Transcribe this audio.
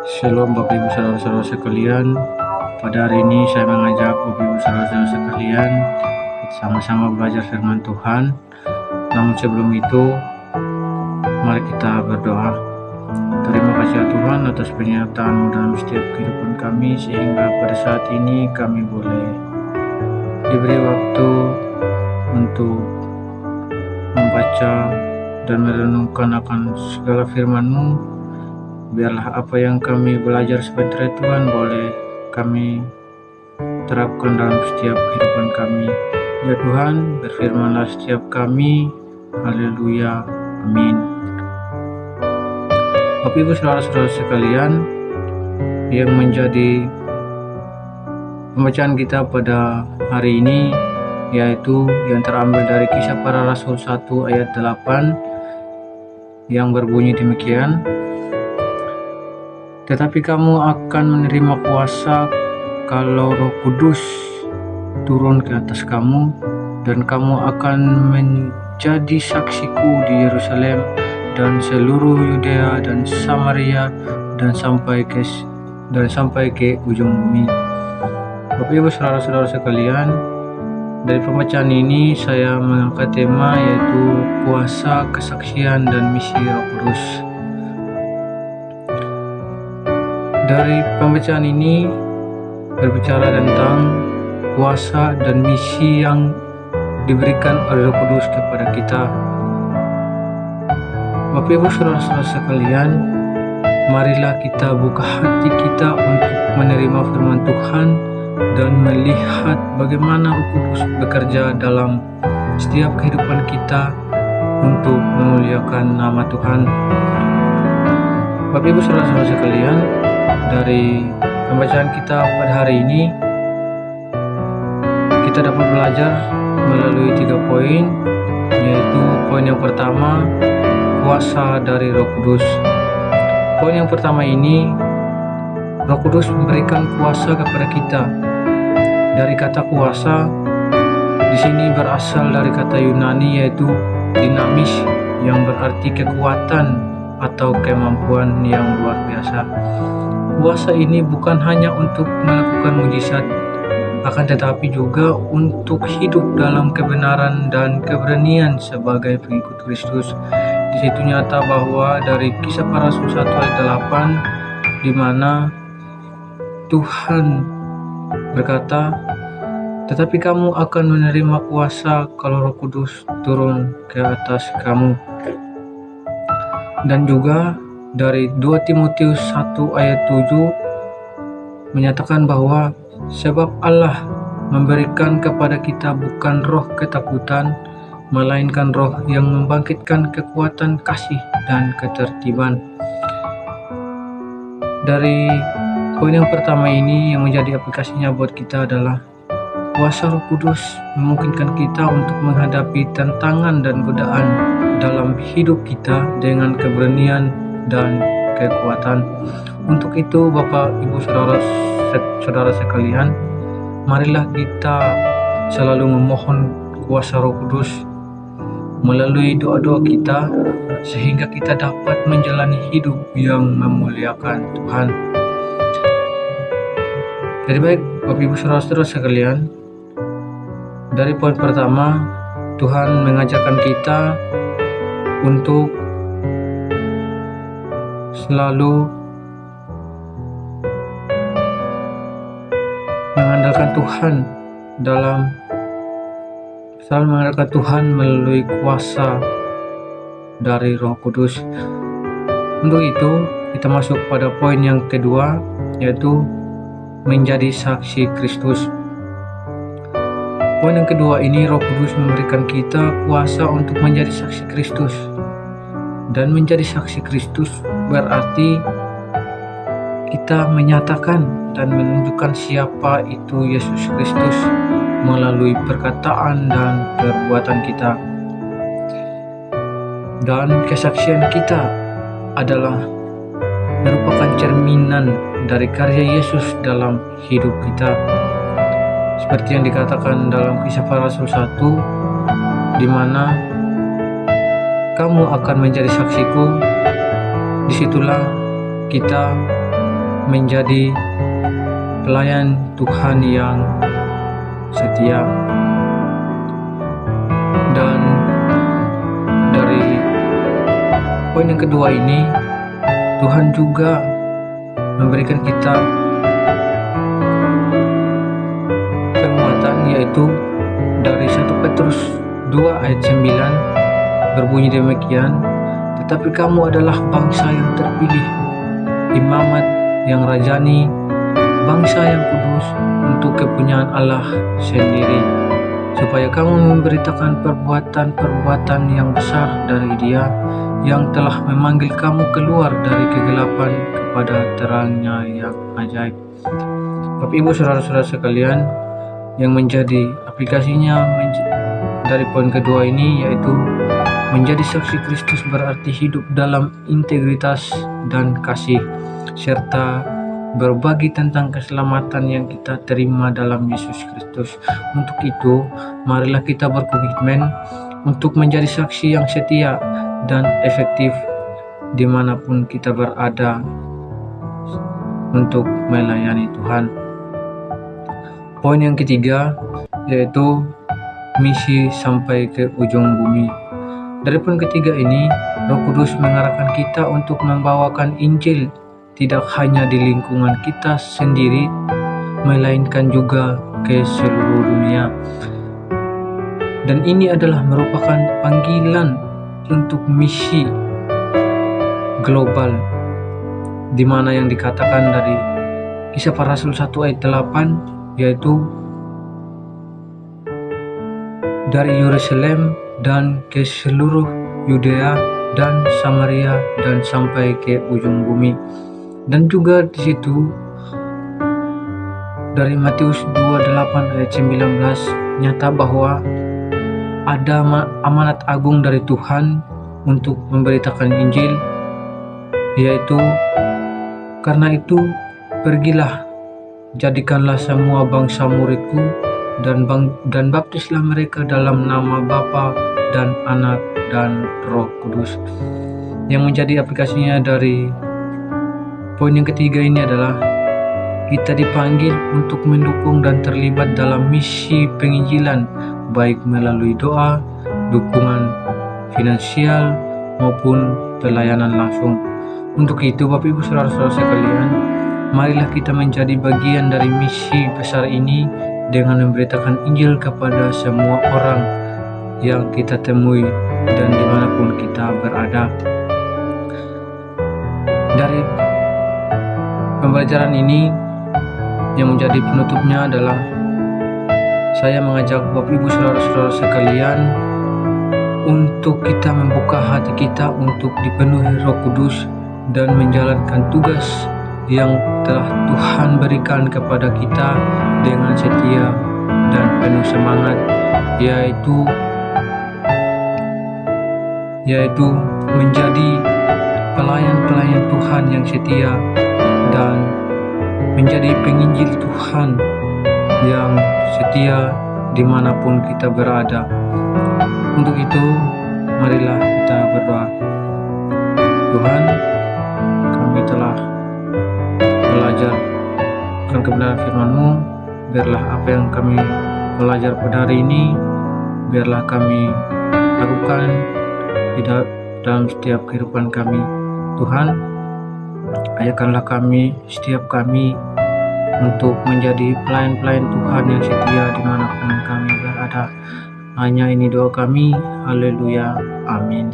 Shalom Bapak Ibu Saudara-saudara sekalian. Pada hari ini saya mengajak Bapak Ibu Saudara-saudara sekalian sama-sama belajar firman Tuhan. Namun sebelum itu, mari kita berdoa. Terima kasih ya Tuhan atas penyertaan-Mu dalam setiap kehidupan kami, sehingga pada saat ini kami boleh diberi waktu untuk membaca dan merenungkan akan segala firman-Mu. Biarlah apa yang kami belajar sebentar Tuhan boleh kami terapkan dalam setiap kehidupan kami. Ya Tuhan, berfirmanlah setiap kami. Haleluya. Amin. Bapak Ibu Saudara-saudara sekalian, yang menjadi pembacaan kita pada hari ini yaitu yang terambil dari Kisah Para Rasul 1 ayat 8 yang berbunyi demikian. Tetapi kamu akan menerima kuasa kalau Roh Kudus turun ke atas kamu, dan kamu akan menjadi saksiku di Yerusalem dan seluruh Yudea dan Samaria dan sampai ke ujung bumi. Bapak Ibu Saudara-saudara sekalian, dari pembacaan ini saya mengangkat tema yaitu kuasa, kesaksian, dan misi Roh Kudus. Dari pembacaan ini berbicara tentang kuasa dan misi yang diberikan oleh Roh Kudus kepada kita. Bapak Ibu Saudara-saudara sekalian, marilah kita buka hati kita untuk menerima firman Tuhan dan melihat bagaimana Roh Kudus bekerja dalam setiap kehidupan kita untuk memuliakan nama Tuhan. Bapak Ibu Saudara-saudara sekalian, dari pembacaan kita pada hari ini kita dapat belajar melalui 3 poin, yaitu poin yang pertama, kuasa dari Roh Kudus. Poin yang pertama ini, Roh Kudus memberikan kuasa kepada kita. Dari kata kuasa di sini berasal dari kata Yunani yaitu dinamis, yang berarti kekuatan atau kemampuan yang luar biasa. Kuasa ini bukan hanya untuk melakukan mujizat, akan tetapi juga untuk hidup dalam kebenaran dan keberanian sebagai pengikut Kristus. Di situ nyata bahwa dari Kisah Para Rasul 1 ayat 8, di mana Tuhan berkata, tetapi kamu akan menerima kuasa kalau Roh Kudus turun ke atas kamu. Dan juga dari 2 Timotius 1 ayat 7 menyatakan bahwa sebab Allah memberikan kepada kita bukan roh ketakutan, melainkan roh yang membangkitkan kekuatan kasih dan ketertiban. Dari poin yang pertama ini yang menjadi aplikasinya buat kita adalah kuasa Roh Kudus memungkinkan kita untuk menghadapi tantangan dan godaan dalam hidup kita dengan keberanian dan kekuatan. Untuk itu Bapak Ibu Saudara sekalian, marilah kita selalu memohon kuasa Roh Kudus melalui doa-doa kita, sehingga kita dapat menjalani hidup yang memuliakan Tuhan. Jadi baik Bapak Ibu Saudara sekalian, dari poin pertama, Tuhan mengajarkan kita untuk selalu mengandalkan Tuhan melalui kuasa dari Roh Kudus. Untuk itu kita masuk pada poin yang kedua, yaitu menjadi saksi Kristus. Poin yang kedua ini, Roh Kudus memberikan kita kuasa untuk menjadi saksi Kristus. Dan menjadi saksi Kristus berarti kita menyatakan dan menunjukkan siapa itu Yesus Kristus melalui perkataan dan perbuatan kita. Dan kesaksian kita adalah merupakan cerminan dari karya Yesus dalam hidup kita. Seperti yang dikatakan dalam Kisah Para Rasul 1, di mana kamu akan menjadi saksiku. Disitulah kita menjadi pelayan Tuhan yang setia. Dan dari poin yang kedua ini, Tuhan juga memberikan kita penguatan, yaitu dari 1 Petrus 2 ayat 9 berbunyi demikian, tetapi kamu adalah bangsa yang terpilih, imamat yang rajani, bangsa yang kudus untuk kepunyaan Allah sendiri, supaya kamu memberitakan perbuatan-perbuatan yang besar dari Dia yang telah memanggil kamu keluar dari kegelapan kepada terangnya yang ajaib. Bapak Ibu saudara-saudara sekalian, yang menjadi aplikasinya dari poin kedua ini, yaitu menjadi saksi Kristus berarti hidup dalam integritas dan kasih, serta berbagi tentang keselamatan yang kita terima dalam Yesus Kristus. Untuk itu, marilah kita berkomitmen untuk menjadi saksi yang setia dan efektif dimanapun kita berada untuk melayani Tuhan. Poin yang ketiga, yaitu misi sampai ke ujung bumi. Dari poin ketiga ini, Roh Kudus mengarahkan kita untuk membawakan Injil tidak hanya di lingkungan kita sendiri, melainkan juga ke seluruh dunia. Dan ini adalah merupakan panggilan untuk misi global, di mana yang dikatakan dari Kisah Para Rasul 1 ayat 8, yaitu dari Yerusalem dan ke seluruh Yudea dan Samaria dan sampai ke ujung bumi. Dan juga di situ dari Matius 28 ayat 19 nyata bahwa ada amanat agung dari Tuhan untuk memberitakan Injil, yaitu karena itu pergilah, jadikanlah semua bangsa muridku dan baptislah mereka dalam nama Bapa dan Anak dan Roh Kudus. Yang menjadi aplikasinya dari poin yang ketiga ini adalah kita dipanggil untuk mendukung dan terlibat dalam misi penginjilan, baik melalui doa, dukungan finansial, maupun pelayanan langsung. Untuk itu, Bapak Ibu saudara-saudara sekalian, marilah kita menjadi bagian dari misi besar ini dengan memberitakan Injil kepada semua orang yang kita temui dan dimanapun kita berada. Dari pembelajaran ini, yang menjadi penutupnya adalah saya mengajak Bapak Ibu saudara-saudara sekalian untuk kita membuka hati kita untuk dipenuhi Roh Kudus dan menjalankan tugas yang telah Tuhan berikan kepada kita dengan setia dan penuh semangat, yaitu menjadi pelayan-pelayan Tuhan yang setia dan menjadi penginjil Tuhan yang setia dimanapun kita berada. Untuk itu, marilah kita berdoa. Tuhan, kami telah belajar akan kebenaran firman-Mu. Biarlah apa yang kami belajar pada hari ini, biarlah kami lakukan dalam setiap kehidupan kami. Tuhan, ajarkanlah setiap kami untuk menjadi pelayan-pelayan Tuhan yang setia dimanapun kami berada. Hanya ini doa kami. Haleluya. Amin.